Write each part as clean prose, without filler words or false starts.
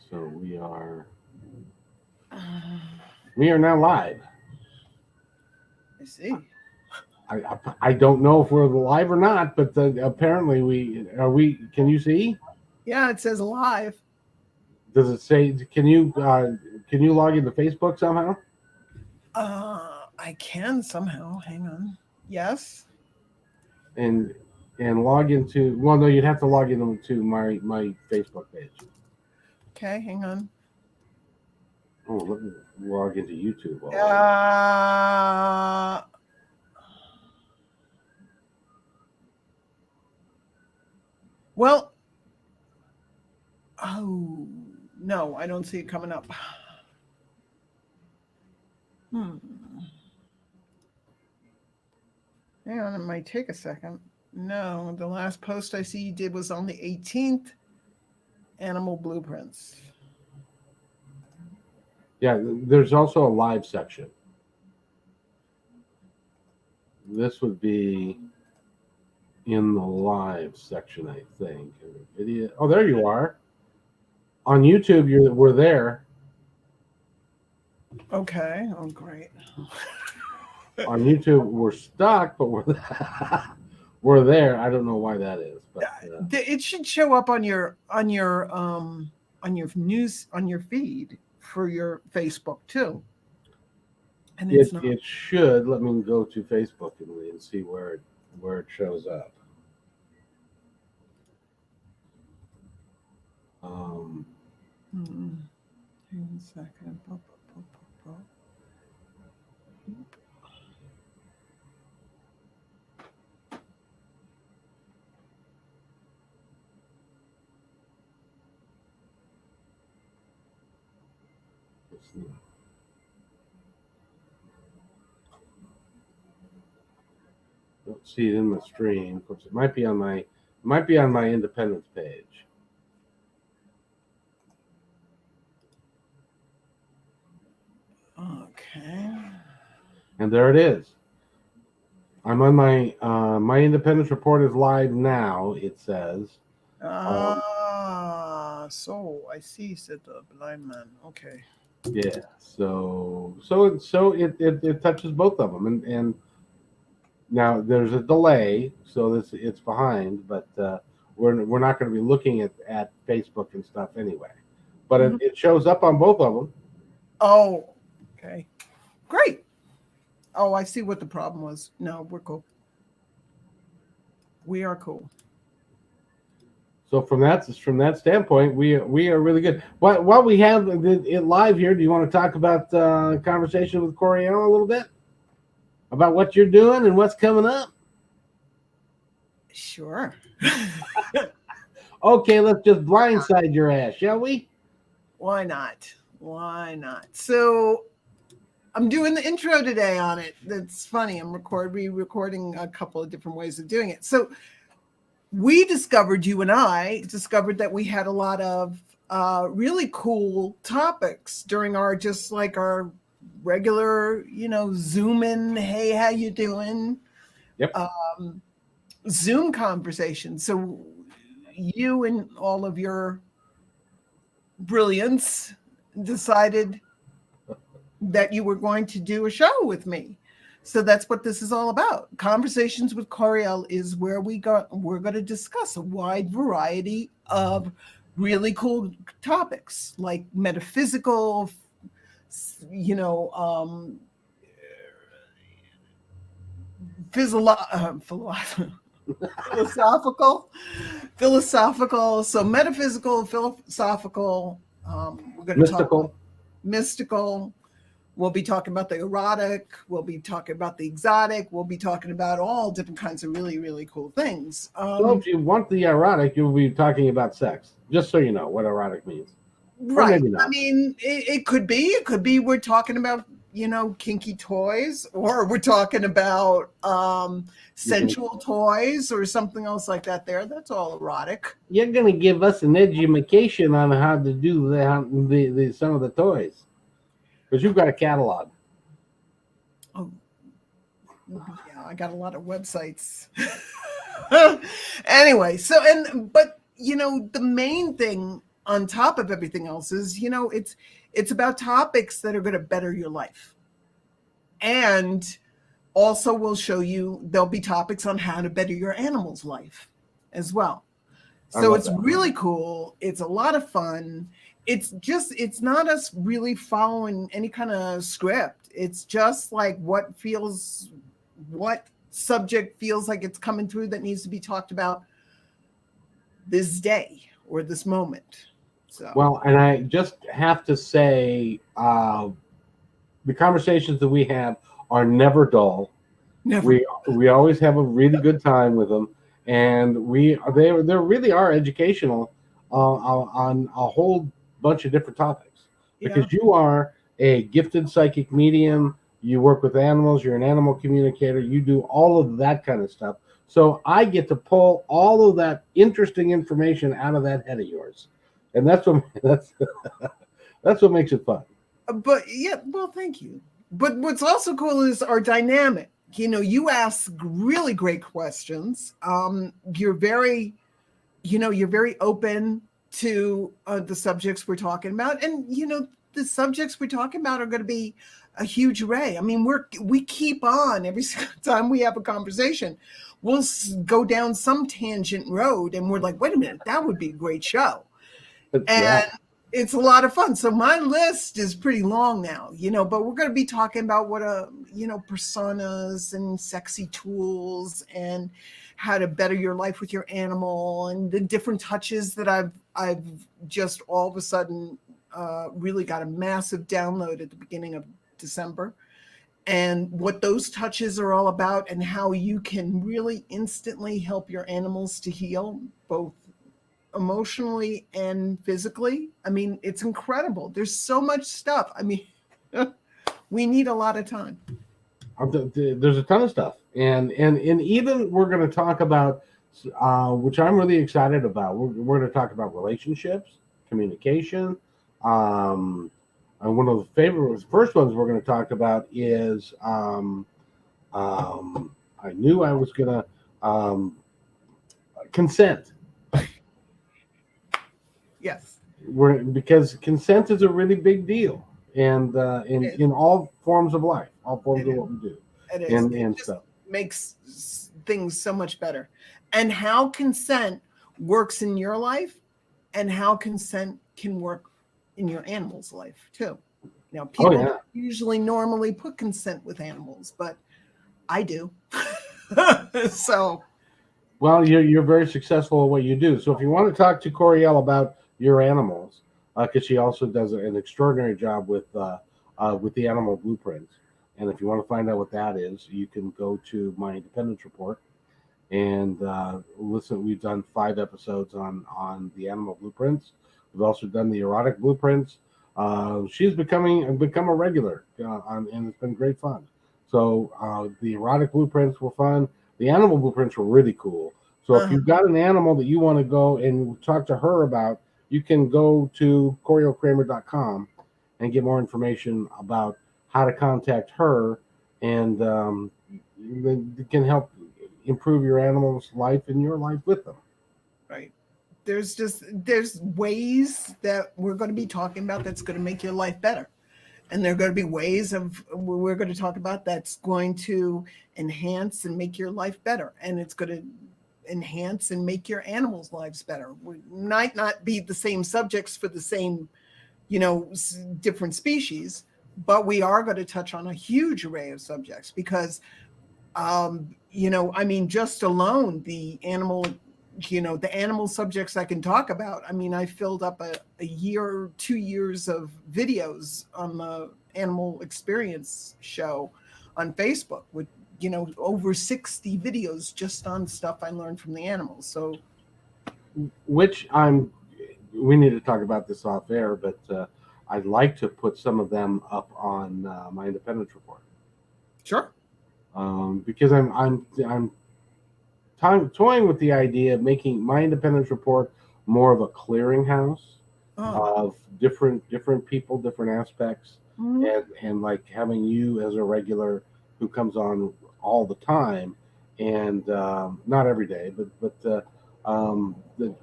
So we are now live. I see. I don't know if we're live or not, but apparently we are. We can you see? Yeah, it says live. Does it say? Can you log into Facebook somehow I can somehow. Hang on. Yes. and log into? Well, no, you'd have to log into my Facebook page. Okay, hang on. Oh, let me log into YouTube. Uh, well, oh, no, I don't see it coming up. Hmm. Hang on, it might take a second. No, the last post I see you did was on the 18th. Animal blueprints. Yeah, there's also a live section. This would be in the live section, I think. Video. Oh, there you are. On YouTube, we're there. Okay. Oh, great. On YouTube, we're stuck, but we're we're there. I don't know why that is, but It should show up on your news on your feed for your Facebook too. And it's not. it should. Let me go to Facebook and see where it shows up. Um, Hang on a second. don't see it in the stream. Of course, it might be on my Independence page. Okay. And there it is. I'm on my Independence report is live now. It says. So I see, said the blind man. Okay. Yeah. So it touches both of them, and now there's a delay, so it's behind, but we're not going to be looking at Facebook and stuff anyway. But it shows up on both of them. Oh, okay. Great. Oh, I see what the problem was. No, we're cool. We are cool. So from that standpoint, we are really good. While we have it live here, do you want to talk about conversation with Coriel a little bit about what you're doing and what's coming up? Sure. Okay, let's just blindside your ass, shall we? Why not? Why not? So I'm doing the intro today on it. That's funny. I'm re-recording a couple of different ways of doing it. So you and I discovered that we had a lot of really cool topics during our regular, Zoom in, hey, how you doing? Yep. Zoom conversation. So you and all of your brilliance decided that you were going to do a show with me. So that's what this is all about. Conversations with Coriel is where we're going to discuss a wide variety of really cool topics, like metaphysical, philosophical. So metaphysical, philosophical. We're going to talk about mystical. We'll be talking about the erotic. We'll be talking about the exotic. We'll be talking about all different kinds of really, really cool things. So if you want the erotic, you'll be talking about sex. Just so you know what erotic means. Right. I mean, it could be. It could be we're talking about, kinky toys, or we're talking about sensual toys or something else like that there. That's all erotic. You're going to give us an education on how to do the some of the toys. Because you've got a catalog. Oh, yeah, I got a lot of websites. Anyway, but the main thing on top of everything else is, it's about topics that are going to better your life. And also we'll show you, there'll be topics on how to better your animal's life as well. So it's really cool. It's a lot of fun. It's not us really following any kind of script. It's just like what subject feels like it's coming through that needs to be talked about this day or this moment. So well, and I just have to say, the conversations that we have are never dull. never. We always have a really good time with them, and they really are educational on a whole bunch of different topics, because Yeah. you are a gifted psychic medium. You work with animals. You're an animal communicator. You do all of that kind of stuff. So I get to pull all of that interesting information out of that head of yours, and that's what that's what makes it fun. But yeah, well, thank you. But what's also cool is our dynamic. You ask really great questions. You're very, you're very open to the subjects we're talking about, and the subjects we're talking about are going to be a huge array. I mean, we keep on every single time we have a conversation. We'll go down some tangent road, and we're like, wait a minute, that would be a great show. But, And yeah. it's a lot of fun. So my list is pretty long now, but we're going to be talking about what personas and sexy tools and how to better your life with your animal and the different touches that I've just all of a sudden really got a massive download at the beginning of December, and what those touches are all about and how you can really instantly help your animals to heal both emotionally and physically. I mean, it's incredible. There's so much stuff. I mean, we need a lot of time. There's a ton of stuff, and even we're going to talk about, which I'm really excited about. We're going to talk about relationships, communication. And one of the first ones we're going to talk about is I knew I was going to consent. Yes. Because consent is a really big deal, and in all forms of life, all forms of what we do, it is. and it stuff makes things so much better. And how consent works in your life, and how consent can work in your animal's life too. People don't usually normally put consent with animals, but I do. So, well, you're very successful at what you do. So if you want to talk to Coriel about your animals, because she also does an extraordinary job with the animal blueprints, and if you want to find out what that is, you can go to my Independence Report and listen. We've done 5 episodes on the animal blueprints. We've also done the erotic blueprints. She's become a regular, and it's been great fun. So the erotic blueprints were fun. The animal blueprints were really cool. So if you've got an animal that you want to go and talk to her about, you can go to CorielKramer.com and get more information about how to contact her, and it can help improve your animal's life and your life with them. Right. There's ways that we're going to be talking about that's going to make your life better. And there are going to be ways we're going to talk about that's going to enhance and make your life better. And it's going to enhance and make your animals' lives better. We might not be the same subjects for the same, different species, but we are going to touch on a huge array of subjects because, just alone the animal subjects I can talk about. I mean, I filled up a year, 2 years of videos on the Animal Experience show on Facebook with, over 60 videos just on stuff I learned from the animals. So, we need to talk about this off air, but I'd like to put some of them up on my Independence Report. Sure. Because I'm toying with the idea of making my Independence Report more of a clearinghouse of different people, different aspects, and like having you as a regular who comes on all the time, and not every day, but that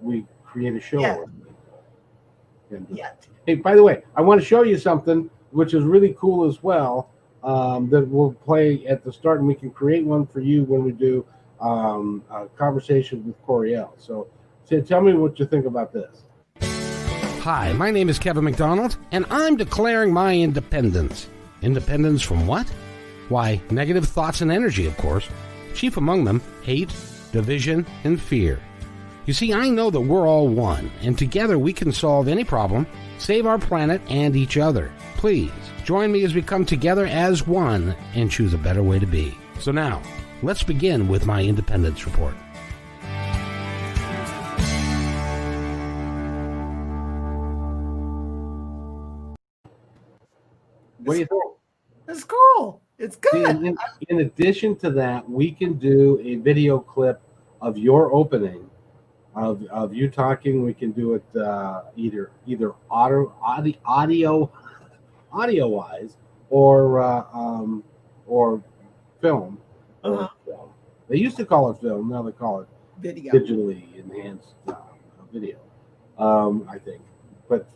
we create a show. Yeah. And, Yet. hey, by the way, I want to show you something which is really cool as well. That we'll play at the start, and we can create one for you when we do a conversation with Coriel. So tell me what you think about this. Hi, my name is Kevin McDonald, and I'm declaring my independence. Independence from what? Why, negative thoughts and energy, of course. Chief among them, hate, division, and fear. You see, I know that we're all one, and together we can solve any problem, save our planet and each other. Please, join me as we come together as one and choose a better way to be. So now, let's begin with my independence report. What do you think? It's cool. It's good. In addition to that, we can do a video clip of your opening, of you talking. We can do it either audio wise or film. Uh-huh. They used to call it film. Now they call it Video. digitally enhanced video. I think, but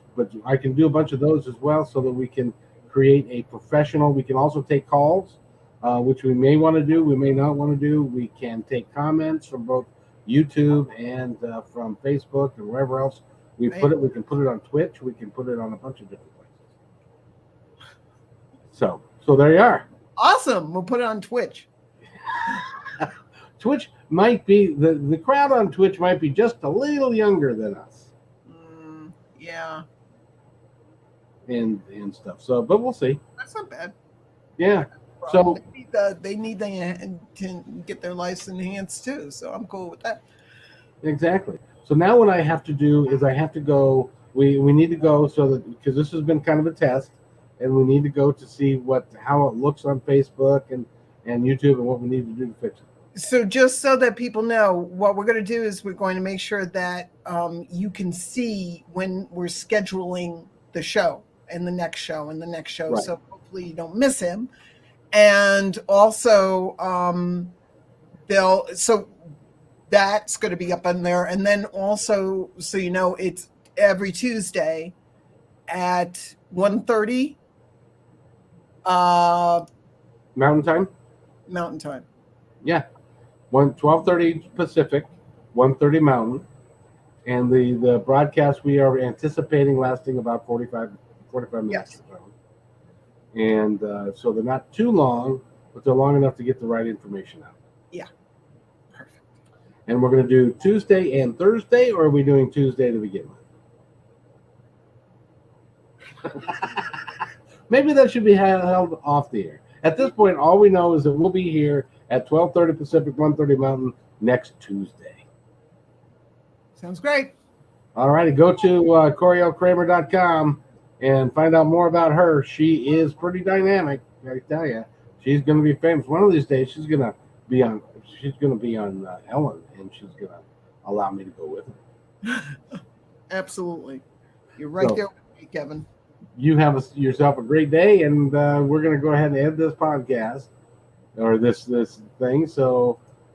I can do a bunch of those as well, so that we can create a professional. We can also take calls, which we may want to do, we may not want to do. We can take comments from both YouTube and from Facebook and wherever else we put it. We can put it on Twitch. We can put it on a bunch of different places. So there you are. Awesome. We'll put it on Twitch. Twitch might be the crowd on Twitch might be just a little younger than us. Yeah. And stuff. So, but we'll see. That's not bad. Yeah. So they need to get their lives enhanced too. So I'm cool with that. exactly. So now what I have to do is I have to go. We need to go so that, because this has been kind of a test, and we need to go to see how it looks on Facebook and YouTube, and what we need to do to fix it. So just so that people know, what we're going to do is we're going to make sure that you can see when we're scheduling the show and the next show and the next show. Right. So hopefully you don't miss him. And also so that's going to be up on there. And then also, so you know, it's every Tuesday at 1:30 Mountain time. Mountain Time. Yeah, 12:30 Pacific, 1:30 Mountain, and the broadcast we are anticipating lasting about 45 minutes. Yes. Or so. And so they're not too long, but they're long enough to get the right information out. Yeah. Perfect. And we're going to do Tuesday and Thursday, or are we doing Tuesday to begin with? Maybe that should be held off the air. At this point, all we know is that we'll be here at 12:30 Pacific, 1:30 Mountain next Tuesday. Sounds great. All righty, go to CorielKramer.com and find out more about her. She is pretty dynamic, I tell you. She's going to be famous. One of these days, she's going to be on Ellen, and she's going to allow me to go with her. Absolutely. You're right there with me, Kevin. You have yourself a great day, and we're going to go ahead and end this podcast or this thing. So